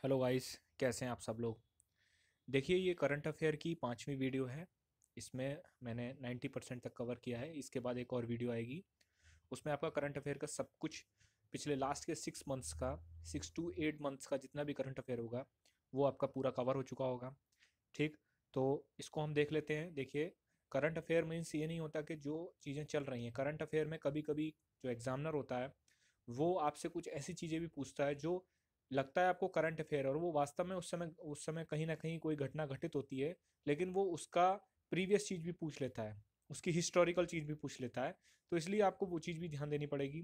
Hello guys, कैसे हैं आप सब लोग। देखिए, ये करंट अफेयर की 5वीं वीडियो है। इसमें मैंने 90% तक कवर किया है। इसके बाद एक और वीडियो आएगी, उसमें आपका करंट अफेयर का सब कुछ पिछले लास्ट के 6 मंथ्स का, 6 to 8 मंथ्स का जितना भी करंट अफेयर होगा वो आपका पूरा कवर हो चुका होगा। ठीक, तो इसको हम देख लेते हैं। देखिए, करंट अफेयर मीन्स ये नहीं होता कि जो चीज़ें चल रही हैं करंट अफेयर में, कभी कभी जो एग्जामिनर होता है वो आपसे कुछ ऐसी चीज़ें भी पूछता है जो लगता है आपको करंट अफेयर, और वो वास्तव में उस समय कहीं ना कहीं कोई घटना घटित होती है, लेकिन वो उसका प्रीवियस चीज़ भी पूछ लेता है, उसकी हिस्टोरिकल चीज़ भी पूछ लेता है। तो इसलिए आपको वो चीज़ भी ध्यान देनी पड़ेगी।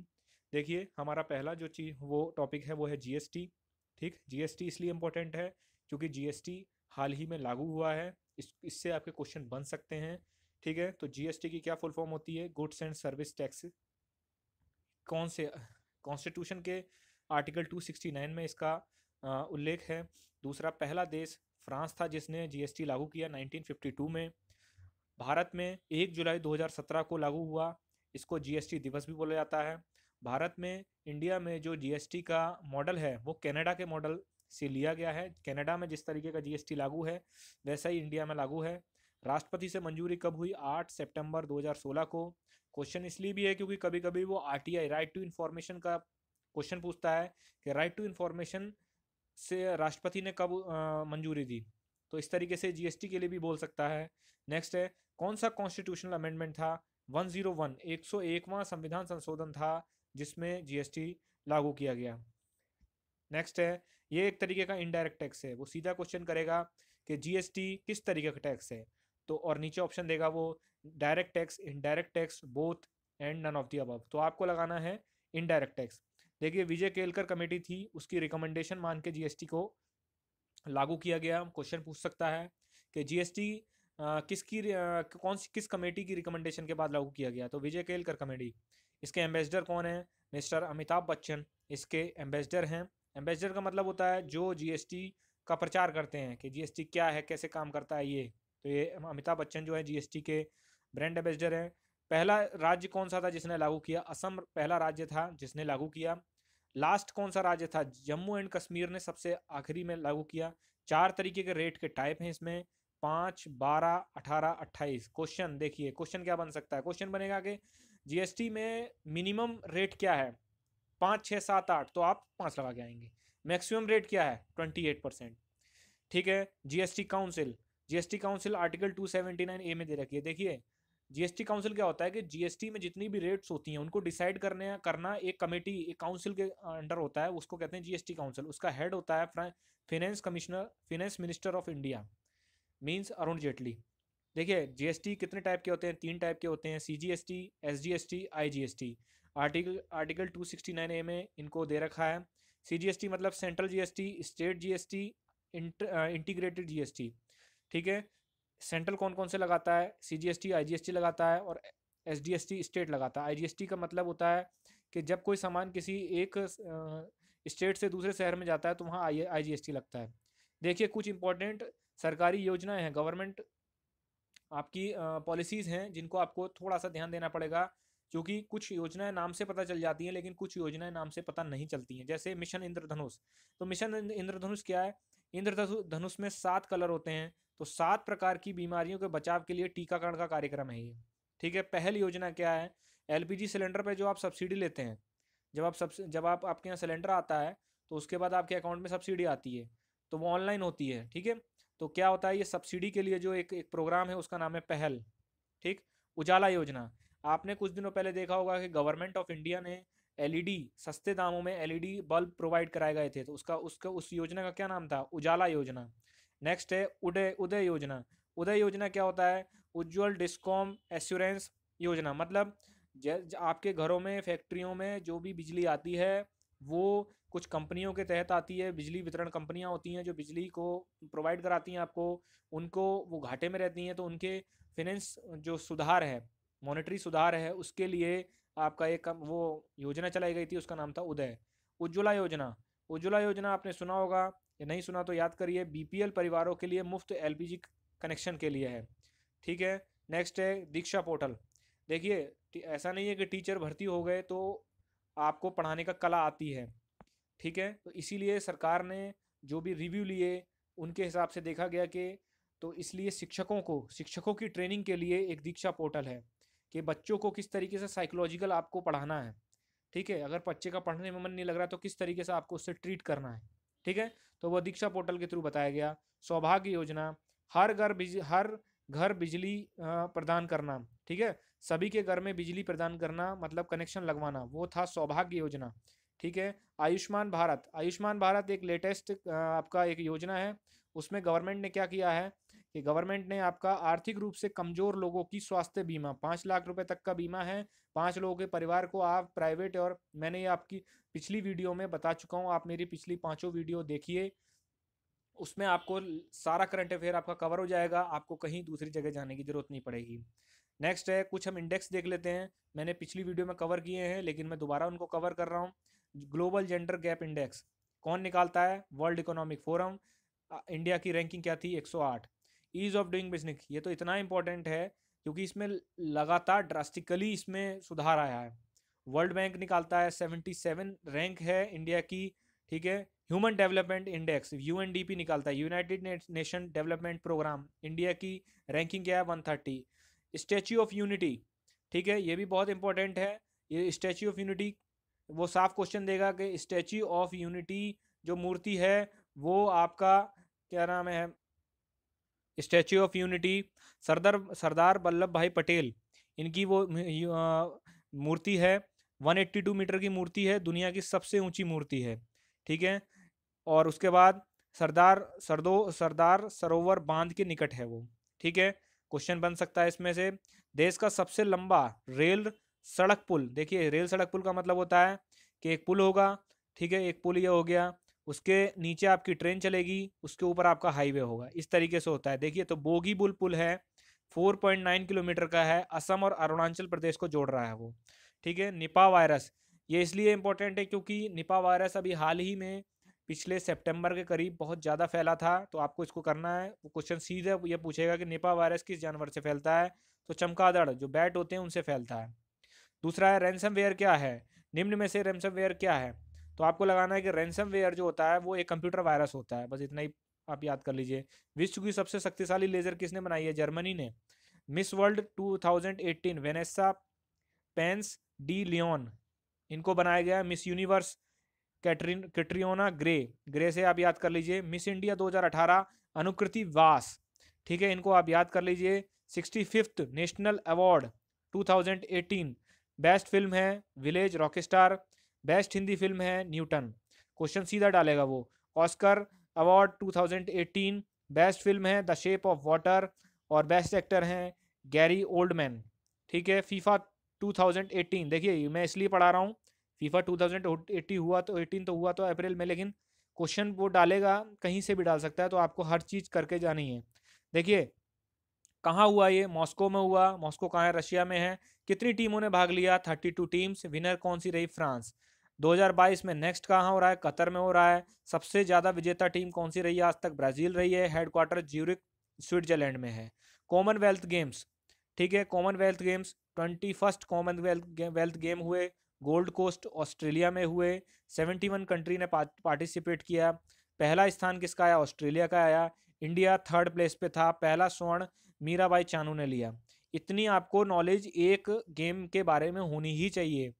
देखिए, हमारा पहला जो चीज़ वो टॉपिक है वो है जीएसटी। ठीक, जीएसटी इसलिए इम्पोर्टेंट है क्योंकि जीएसटी हाल ही में लागू हुआ है। इससे आपके क्वेश्चन बन सकते हैं। ठीक है, तो जीएसटी की क्या फुल फॉर्म होती है? Goods and service tax. कौन से कॉन्स्टिट्यूशन के आर्टिकल 269 में इसका उल्लेख है। दूसरा, पहला देश फ्रांस था जिसने जीएसटी लागू किया 1952 में। भारत में 1 जुलाई 2017 को लागू हुआ। इसको जीएसटी दिवस भी बोला जाता है। भारत में, इंडिया में जो जीएसटी का मॉडल है वो कनाडा के मॉडल से लिया गया है। कनाडा में जिस तरीके का जीएसटी लागू है वैसा ही इंडिया में लागू है। राष्ट्रपति से मंजूरी कब हुई? 8 सितंबर 2016 को। क्वेश्चन इसलिए भी है क्योंकि कभी कभी वो आरटीआई, राइट टू इन्फॉर्मेशन का क्वेश्चन पूछता है कि राइट टू इन्फॉर्मेशन से राष्ट्रपति ने कब मंजूरी दी। तो इस तरीके से जीएसटी के लिए भी बोल सकता है। नेक्स्ट है, कौन सा कॉन्स्टिट्यूशनल अमेंडमेंट था? 101, 101वां संविधान संशोधन था जिसमें जीएसटी लागू किया गया। नेक्स्ट है, ये एक तरीके का इनडायरेक्ट टैक्स है। वो सीधा क्वेश्चन करेगा कि जीएसटी किस तरीके का टैक्स है, तो और नीचे ऑप्शन देगा वो direct tax, indirect tax, both and none of the above. तो आपको लगाना है इनडायरेक्ट टैक्स। देखिए, विजय केलकर कमेटी थी, उसकी रिकमेंडेशन मान के जीएसटी को लागू किया गया। क्वेश्चन पूछ सकता है कि जीएसटी किस कमेटी की रिकमेंडेशन के बाद लागू किया गया? तो विजय केलकर कमेटी। इसके एम्बेसडर कौन है? मिस्टर अमिताभ बच्चन इसके एम्बेसडर हैं। एम्बेसडर का मतलब होता है जो जीएसटी का प्रचार करते हैं कि जीएसटी क्या है, कैसे काम करता है ये। तो ये अमिताभ बच्चन जो है जीएसटी के ब्रांड एम्बेसडर हैं। पहला राज्य कौन सा था जिसने लागू किया? असम पहला राज्य था जिसने लागू किया। लास्ट कौन सा राज्य था? जम्मू एंड कश्मीर ने सबसे आखिरी में लागू किया। 4 तरीके के रेट के टाइप हैं इसमें, 5, 12, 18, 28। क्वेश्चन देखिए, क्वेश्चन क्या बन सकता है? क्वेश्चन बनेगा कि जीएसटी में मिनिमम रेट क्या है? 5, 6, 7, 8, तो आप 5 लगा के आएंगे। मैक्सिमम रेट क्या है? 28%। ठीक है, GST council. GST council article 279A में दे रखी है। देखिए, जीएसटी काउंसिल क्या होता है कि जीएसटी में जितनी भी रेट्स होती हैं उनको डिसाइड करना एक कमेटी, एक काउंसिल के अंडर होता है, उसको कहते हैं जीएसटी काउंसिल। उसका हेड होता है finance commissioner, finance minister of India, means Arun Jaitley. देखिए, जीएसटी कितने टाइप के होते हैं? 3 टाइप के होते हैं, CGST, SGST, IGST. Article 269A में इनको दे रखा है। सीजीएसटी मतलब central GST, state GST, integrated GST. ठीक है, सेंट्रल कौन कौन से लगाता है? सीजीएसटी, आईजीएसटी लगाता है, और एसडीएसटी स्टेट लगाता है। आईजीएसटी का मतलब होता है कि जब कोई सामान किसी एक स्टेट से दूसरे शहर में जाता है तो वहाँ आईजीएसटी लगता है। देखिए, कुछ इंपॉर्टेंट सरकारी योजनाएं हैं, गवर्नमेंट आपकी पॉलिसीज़ हैं जिनको आपको थोड़ा सा ध्यान देना पड़ेगा, क्योंकि कुछ योजनाएं नाम से पता चल जाती हैं लेकिन कुछ योजनाएं नाम से पता नहीं चलती हैं। जैसे मिशन इंद्रधनुष। तो मिशन इंद्रधनुष क्या है? इंद्रधनुष में 7 कलर होते हैं, तो 7 प्रकार की बीमारियों के बचाव के लिए टीकाकरण का कार्यक्रम है ये। ठीक है, पहली योजना क्या है? एलपीजी सिलेंडर पे जो आप सब्सिडी लेते हैं, जब आप आपके यहाँ सिलेंडर आता है तो उसके बाद आपके अकाउंट में सब्सिडी आती है, तो वो ऑनलाइन होती है। ठीक है, तो क्या होता है, ये सब्सिडी के लिए जो एक प्रोग्राम है उसका नाम है पहल। ठीक, उजाला योजना। आपने कुछ दिनों पहले देखा होगा कि गवर्नमेंट ऑफ इंडिया ने एलईडी, सस्ते दामों में एलईडी बल्ब प्रोवाइड कराए गए थे, तो उसका उसका उस योजना का क्या नाम था? उजाला योजना। नेक्स्ट है उदय उदय योजना। उदय योजना क्या होता है? उज्ज्वल डिस्कॉम एश्योरेंस योजना। मतलब आपके घरों में, फैक्ट्रियों में जो भी बिजली आती है वो कुछ कंपनियों के तहत आती है। बिजली वितरण कंपनियां होती हैं जो बिजली को प्रोवाइड कराती हैं आपको, उनको वो घाटे में रहती हैं, तो उनके फाइनेंस जो सुधार है, मॉनेटरी सुधार है, उसके लिए आपका एक वो योजना चलाई गई थी, उसका नाम था उदय। उज्ज्वला योजना। उज्ज्वला योजना आपने सुना होगा, या नहीं सुना तो याद करिए, बीपीएल परिवारों के लिए मुफ्त एलपीजी कनेक्शन के लिए है। ठीक है, नेक्स्ट है दीक्षा पोर्टल। देखिए, ऐसा नहीं है कि टीचर भर्ती हो गए तो आपको पढ़ाने का कला आती है। ठीक है, तो इसीलिए सरकार ने जो भी रिव्यू लिए उनके हिसाब से देखा गया कि तो इसलिए शिक्षकों की ट्रेनिंग के लिए एक दीक्षा पोर्टल है कि बच्चों को किस तरीके से साइकोलॉजिकल आपको पढ़ाना है, ठीक है, अगर बच्चे का पढ़ने में मन नहीं लग रहा है तो किस तरीके से आपको उससे ट्रीट करना है, ठीक है। तो वो दीक्षा पोर्टल के थ्रू बताया गया। सौभाग्य योजना, हर घर बिजली प्रदान करना, ठीक है, सभी के घर में बिजली प्रदान करना मतलब कनेक्शन लगवाना, वो था सौभाग्य योजना, ठीक है। आयुष्मान भारत एक लेटेस्ट आपका एक योजना है। उसमें गवर्नमेंट ने क्या किया है कि गवर्नमेंट ने आपका आर्थिक रूप से कमजोर लोगों की स्वास्थ्य बीमा 5 लाख रुपए तक का बीमा है। 5 लोगों के परिवार को आप प्राइवेट, और मैंने ये आपकी पिछली वीडियो में बता चुका हूँ, आप मेरी पिछली 5 वीडियो देखिए, उसमें आपको सारा करंट अफेयर आपका कवर हो जाएगा, आपको कहीं दूसरी जगह जाने की जरूरत नहीं पड़ेगी। नेक्स्ट है, कुछ हम इंडेक्स देख लेते हैं। मैंने पिछली वीडियो में कवर किए हैं लेकिन मैं दोबारा उनको कवर कर रहा हूँ। ग्लोबल जेंडर गैप इंडेक्स कौन निकालता है? World economic forum. इंडिया की रैंकिंग क्या थी? 108। ईज ऑफ डूइंग बिजनेस, ये तो इतना इंपॉर्टेंट है क्योंकि इसमें लगातार ड्रास्टिकली इसमें सुधार आया है। वर्ल्ड बैंक निकालता है 77 रैंक है इंडिया की, ठीक है। ह्यूमन डेवलपमेंट इंडेक्स यूएनडीपी निकालता है, United Nation Development Program, India की रैंकिंग क्या है? 130। स्टैच्यू ऑफ यूनिटी, ठीक है, ये भी बहुत इंपॉर्टेंट है। ये स्टैच्यू ऑफ यूनिटी वो साफ क्वेश्चन देगा कि स्टैच्यू ऑफ यूनिटी जो मूर्ति है वो आपका क्या नाम है? स्टैच्यू ऑफ यूनिटी सरदार सरदार वल्लभ भाई पटेल, इनकी वो मूर्ति है। 182 मीटर की मूर्ति है, दुनिया की सबसे ऊंची मूर्ति है, ठीक है। और उसके बाद सरदार सरोवर बांध के निकट है वो, ठीक है। क्वेश्चन बन सकता है इसमें से। देश का सबसे लंबा रेल सड़क पुल, देखिए रेल सड़क पुल का मतलब होता है कि एक पुल होगा, ठीक है, एक पुल ये हो गया, उसके नीचे आपकी ट्रेन चलेगी, उसके ऊपर आपका हाईवे होगा, इस तरीके से होता है। देखिए तो बोगीबुल पुल है, 4.9 किलोमीटर का है, असम और अरुणाचल प्रदेश को जोड़ रहा है वो, ठीक है। निपा वायरस, ये इसलिए इंपॉर्टेंट है क्योंकि निपा वायरस अभी हाल ही में पिछले सितंबर के करीब बहुत ज़्यादा फैला था, तो आपको इसको करना है। वो क्वेश्चन सीधे ये पूछेगा कि निपा वायरस किस जानवर से फैलता है, तो चमगादड़ जो बैट होते हैं उनसे फैलता है। दूसरा है रैंसमवेयर क्या है? निम्न में से रैंसमवेयर क्या है? तो आपको लगाना है कि रैंसमवेयर जो होता है वो एक कंप्यूटर वायरस होता है, बस इतना ही आप याद कर लीजिए। विश्व की सबसे शक्तिशाली लेजर किसने बनाई है? जर्मनी ने। Miss World 2018 Vanessa Ponce de Leon, इनको बनाया गया। Miss Universe Catriona Gray, Gray से आप याद कर लीजिए। मिस इंडिया 2018 अनुकृति वास, ठीक है, इनको आप याद कर लीजिए। 65th national award 2018 best film है Village Rockstar, best Hindi film है न्यूटन। क्वेश्चन सीधा डालेगा वो। ऑस्कर अवार्ड 2018 बेस्ट फिल्म है द शेप ऑफ वाटर, और बेस्ट एक्टर हैं गैरी ओल्डमैन, ठीक है। फीफा 2018, देखिए मैं इसलिए पढ़ा रहा हूँ, फीफा 2080 हुआ तो 18 तो हुआ तो अप्रैल में, लेकिन क्वेश्चन वो डालेगा कहीं से भी डाल सकता है, तो आपको हर चीज़ करके जानी है। देखिए कहाँ हुआ ये? मॉस्को में हुआ। मॉस्को कहाँ है? रशिया में है। कितनी टीमों ने भाग लिया? 32 टीम्स। विनर कौन सी रही? फ्रांस। 2022 में नेक्स्ट कहाँ हो रहा है? कतर में हो रहा है। सबसे ज्यादा विजेता टीम कौन सी रही है आज तक? ब्राजील रही है। हेडक्वार्टर ज्यूरिक स्विट्जरलैंड में है। कॉमनवेल्थ गेम्स, ठीक है, Commonwealth games 21st Commonwealth game हुए, गोल्ड कोस्ट ऑस्ट्रेलिया में हुए। 71 कंट्री ने पार्टिसिपेट किया। पहला स्थान किसका आया? ऑस्ट्रेलिया का आया। इंडिया 3rd प्लेस पे था। पहला स्वर्ण मीराबाई चानू ने लिया। इतनी आपको नॉलेज एक गेम के बारे में होनी ही चाहिए,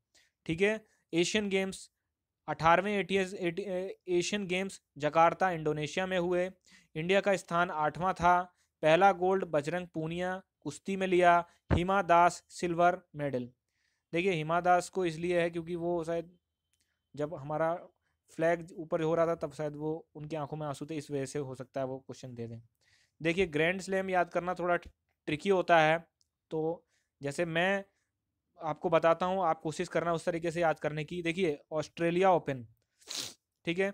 ठीक है। एशियन गेम्स 18वें एशियन गेम्स जकार्ता इंडोनेशिया में हुए। इंडिया का स्थान 8वां था। पहला गोल्ड बजरंग पूनिया कुश्ती में लिया। Hima Das silver medal. देखिए हिमा दास को इसलिए है क्योंकि वो शायद जब हमारा फ्लैग ऊपर हो रहा था तब शायद वो उनकी आंखों में आंसू थे, इस वजह से हो सकता है वो क्वेश्चन दे दें। देखिए ग्रैंड स्लैम याद करना थोड़ा ट्रिकी होता है, तो जैसे मैं आपको बताता हूँ, आप कोशिश करना उस तरीके से याद करने की। देखिए ऑस्ट्रेलिया ओपन, ठीक है,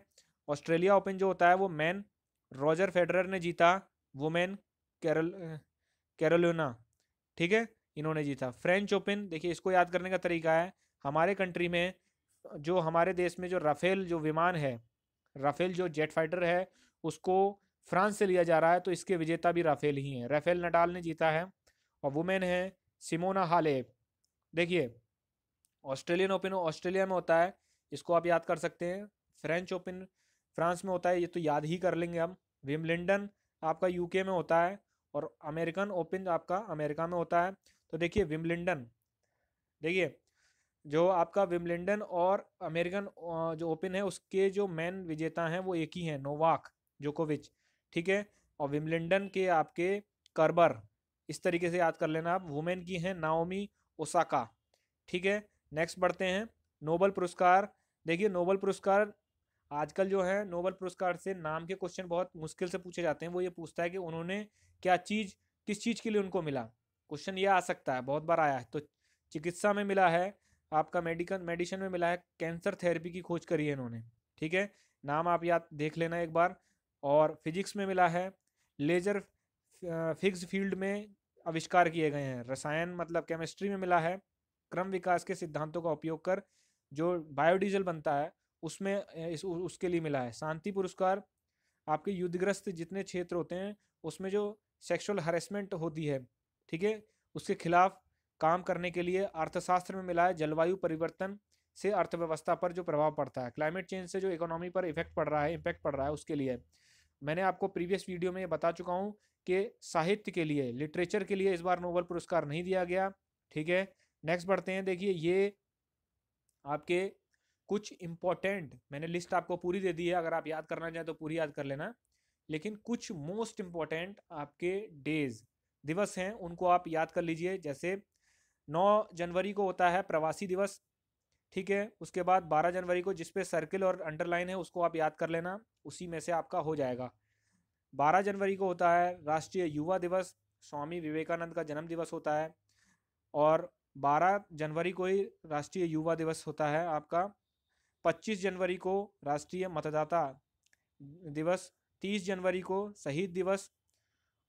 ऑस्ट्रेलिया ओपन जो होता है वो मैन रॉजर फेडरर ने जीता, वुमेन कैरल कैरोलिना, ठीक है, इन्होंने जीता। फ्रेंच ओपन, देखिए इसको याद करने का तरीका है, हमारे कंट्री में जो हमारे देश में जो राफेल जो विमान है, राफेल जो जेट फाइटर है उसको फ्रांस से लिया जा रहा है, तो इसके विजेता भी राफेल ही हैं। राफेल नडाल ने जीता है। और वुमेन है सिमोना हालेप। देखिए ऑस्ट्रेलियन ओपन ऑस्ट्रेलिया में होता है, इसको आप याद कर सकते हैं। फ्रेंच ओपन फ्रांस में होता है, ये तो याद ही कर लेंगे हम। विम्बलडन आपका यूके में होता है, और अमेरिकन ओपन आपका अमेरिका में होता है। तो देखिए विम्बलडन, देखिए जो आपका विम्बलडन और अमेरिकन जो ओपन है उसके जो मेन विजेता हैं वो एक ही हैं, नोवाक जोकोविच, ठीक है। और विम्बलडन के आपके कर्बर, इस तरीके से याद कर लेना आप। वुमेन की हैं नाओमी ओसाका, ठीक है। नेक्स्ट बढ़ते हैं, नोबल पुरस्कार। देखिए नोबल पुरस्कार आजकल जो है, नोबल पुरस्कार से नाम के क्वेश्चन बहुत मुश्किल से पूछे जाते हैं। वो ये पूछता है कि उन्होंने क्या चीज़, किस चीज़ के लिए उनको मिला। क्वेश्चन ये आ सकता है, बहुत बार आया है। तो चिकित्सा में मिला है आपका, मेडिसिन में मिला है, कैंसर थेरेपी की खोज करी है इन्होंने, ठीक है। नाम आप याद देख लेना एक बार। और फिजिक्स में मिला है, लेजर फिक्स फील्ड में आविष्कार किए गए हैं। रसायन मतलब केमिस्ट्री में मिला है, क्रम विकास के सिद्धांतों का उपयोग कर जो बायोडीजल बनता है उसमें उसके लिए मिला है। शांति पुरस्कार आपके युद्धग्रस्त जितने क्षेत्र होते हैं उसमें जो सेक्सुअल हरेसमेंट होती है, ठीक है, उसके खिलाफ काम करने के लिए अर्थशास्त्र में मिला है। जलवायु परिवर्तन से अर्थव्यवस्था पर जो प्रभाव पड़ता है, क्लाइमेट चेंज से जो इकोनॉमी पर इफेक्ट पड़ रहा है, इम्पैक्ट पड़ रहा है, उसके लिए। मैंने आपको प्रीवियस वीडियो में बता चुका हूँ कि साहित्य के लिए, लिटरेचर के लिए इस बार नोबेल पुरस्कार नहीं दिया गया, ठीक है। नेक्स्ट बढ़ते हैं, देखिए ये आपके कुछ इंपॉर्टेंट, मैंने लिस्ट आपको पूरी दे दी है, अगर आप याद करना चाहें तो पूरी याद कर लेना, लेकिन कुछ मोस्ट इंपॉर्टेंट आपके डेज, दिवस हैं, उनको आप याद कर लीजिए। जैसे 9 जनवरी को होता है प्रवासी दिवस, ठीक है। उसके बाद 12 जनवरी को जिस पे सर्किल और अंडरलाइन है उसको आप याद कर लेना, उसी में से आपका हो जाएगा। 12 जनवरी को होता है राष्ट्रीय युवा दिवस, स्वामी विवेकानंद का जन्म दिवस होता है। और 12 जनवरी को ही राष्ट्रीय युवा दिवस होता है आपका। 25 जनवरी को राष्ट्रीय मतदाता दिवस, 30 जनवरी को शहीद दिवस,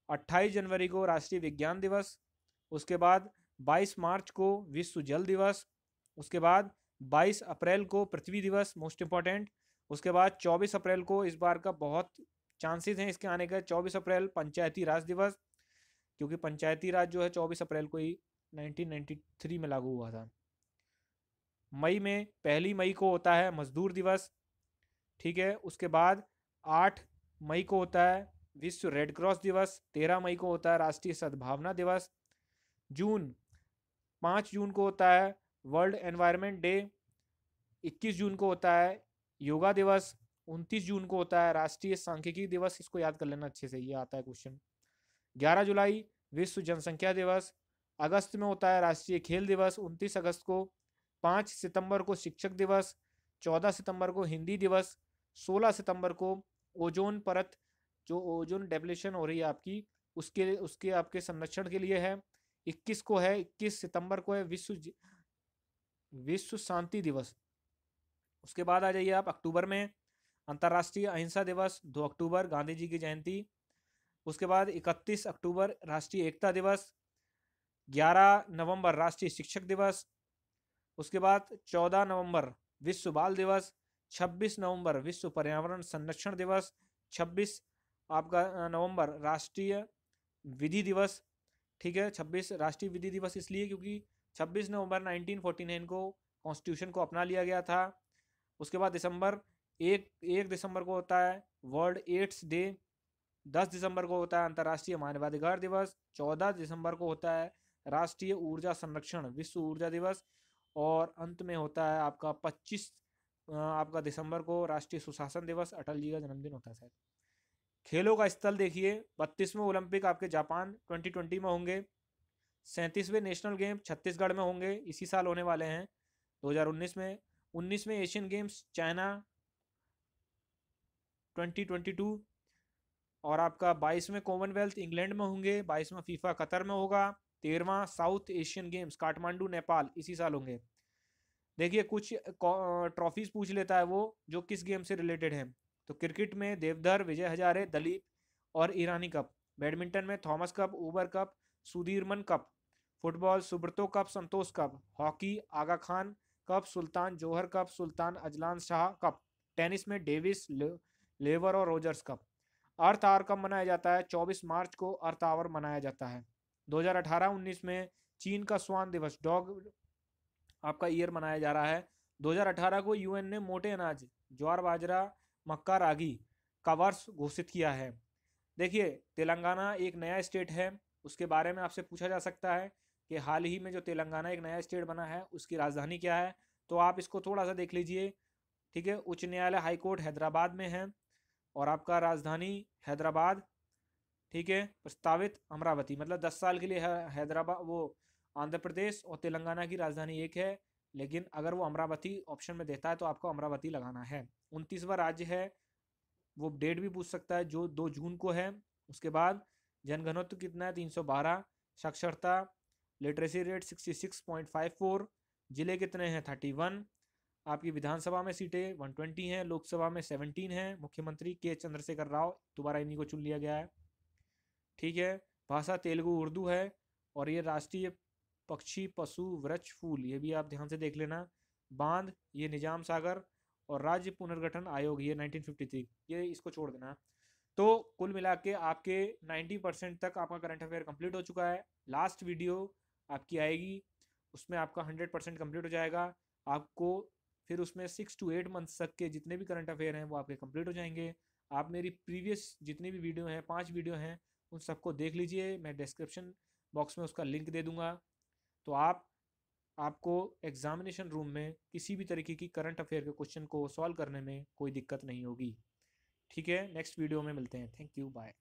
28 जनवरी को राष्ट्रीय विज्ञान दिवस, उसके बाद 22 मार्च को विश्व जल दिवस, उसके बाद 22 अप्रैल को पृथ्वी दिवस, मोस्ट इम्पॉर्टेंट। उसके बाद 24 अप्रैल को, इस बार का बहुत चांसेस हैं इसके आने का, 24 अप्रैल पंचायती राज दिवस, क्योंकि पंचायती राज जो है 24 अप्रैल को ही 1993 में लागू हुआ था। मई में 1 मई को होता है मजदूर दिवस, ठीक है। उसके बाद 8 मई को होता है विश्व रेड क्रॉस दिवस, 13 मई को होता है राष्ट्रीय सद्भावना दिवस, जून 5 जून को होता है वर्ल्ड एनवायरनमेंट डे, 21 जून को होता है योगा दिवस, 29 जून को होता है राष्ट्रीय सांख्यिकी दिवस, इसको याद कर लेना अच्छे से, ये आता है क्वेश्चन। 11 जुलाई विश्व जनसंख्या दिवस, अगस्त में होता है राष्ट्रीय खेल दिवस 29 अगस्त को, 5 सितंबर को शिक्षक दिवस, 14 सितंबर को हिंदी दिवस, 16 सितंबर को ओजोन परत, जो ओजोन डेप्लेशन हो रही है आपकी, उसके उसके आपके संरक्षण के लिए है। 21 को है, 21 सितंबर को है विश्व शांति दिवस। उसके बाद आ जाइए आप अक्टूबर में, अंतर्राष्ट्रीय अहिंसा दिवस, 2 अक्टूबर गांधी जी की जयंती। उसके बाद 31 अक्टूबर राष्ट्रीय एकता दिवस, 11 नवंबर राष्ट्रीय शिक्षक दिवस, उसके बाद 14 नवंबर विश्व बाल दिवस, 26 नवंबर विश्व पर्यावरण संरक्षण दिवस, 26 आपका नवंबर राष्ट्रीय विधि दिवस, ठीक है। 26 राष्ट्रीय विधि दिवस इसलिए क्योंकि 26 नवंबर 1949 को कॉन्स्टिट्यूशन को अपना लिया गया था। उसके बाद एक दिसंबर को होता है वर्ल्ड एड्स डे, 10 दिसंबर को होता है अंतर्राष्ट्रीय मानवाधिकार दिवस, 14 दिसंबर को होता है राष्ट्रीय ऊर्जा संरक्षण विश्व ऊर्जा दिवस, और अंत में होता है आपका 25 आपका दिसंबर को राष्ट्रीय सुशासन दिवस, अटल जी का जन्मदिन होता है शायद। खेलों का स्थल देखिए, 32वें ओलंपिक आपके जापान 2020 में होंगे, 37वें नेशनल गेम छत्तीसगढ़ में होंगे, इसी साल होने वाले हैं 2019 में। 19वें एशियन गेम्स चाइना 2022, और आपका 22वें कॉमनवेल्थ इंग्लैंड में होंगे, 22वां फीफा कतर में होगा, 13वां South Asian Games Kathmandu Nepal इसी साल होंगे। देखिए कुछ ट्रॉफीज पूछ लेता है वो जो किस गेम से रिलेटेड है। तो क्रिकेट में देवधर, विजय हजारे, दलीप और ईरानी कप, बैडमिंटन में Thomas Cup, Uber Cup, Sudirman Cup, football Subroto Cup, Santosh Cup, hockey Aga Khan Cup, Sultan Johor Cup, Sultan Azlan Shah Cup, tennis में डेविस, लेवर और रोजर्स कप। अर्थ आवर कब मनाया जाता है? 24 मार्च को अर्थ आवर मनाया जाता है। 2018-19 में चीन का स्वान दिवस, डॉग आपका ईयर मनाया जा रहा है। 2018 को यूएन ने मोटे अनाज, ज्वार बाजरा, मक्का रागी का वर्ष घोषित किया है? देखिए, तेलंगाना एक नया स्टेट है, उसके बारे में आपसे पूछा जा सकता है कि हाल ही में जो तेलंगाना एक नया स्टेट बना है उसकी राजधानी क्या है। तो आप इसको थोड़ा सा देख लीजिए। ठीक है, उच्च न्यायालय हाई कोर्ट हैदराबाद में है और आपका राजधानी हैदराबाद। ठीक है, प्रस्तावित अमरावती, मतलब 10 साल के लिए हैदराबाद वो आंध्र प्रदेश और तेलंगाना की राजधानी एक है, लेकिन अगर वो अमरावती ऑप्शन में देता है तो आपको अमरावती लगाना है। 29वां राज्य है, वो डेट भी पूछ सकता है, जो 2 जून को है। उसके बाद जनघनत्व कितना है? 312। साक्षरता लिटरेसी रेट 66.54। जिले कितने हैं? 31। आपकी विधानसभा में सीटें 120 हैं, लोकसभा में 17 हैं। मुख्यमंत्री के चंद्रशेखर राव, दोबारा इन्हीं को चुन लिया गया है। ठीक है, भाषा तेलुगु उर्दू है और ये राष्ट्रीय पक्षी पशु वृक्ष फूल, ये भी आप ध्यान से देख लेना। बांध ये निजाम सागर और राज्य पुनर्गठन आयोग ये 1953, ये इसको छोड़ देना। तो कुल मिला के आपके 90% तक आपका करंट अफेयर कंप्लीट हो चुका है। लास्ट वीडियो आपकी आएगी, उसमें आपका 100% कंप्लीट हो जाएगा। आपको फिर उसमें 6 to 8 मंथ्स तक के जितने भी करंट अफेयर हैं वो आपके कंप्लीट हो जाएंगे। आप मेरी प्रीवियस जितनी भी वीडियो हैं, 5 वीडियो हैं, उन सबको देख लीजिए। मैं डिस्क्रिप्शन बॉक्स में उसका लिंक दे दूंगा। तो आपको एग्जामिनेशन रूम में किसी भी तरीके की करंट अफेयर के क्वेश्चन को सॉल्व करने में कोई दिक्कत नहीं होगी। ठीक है, नेक्स्ट वीडियो में मिलते हैं। Thank you, bye.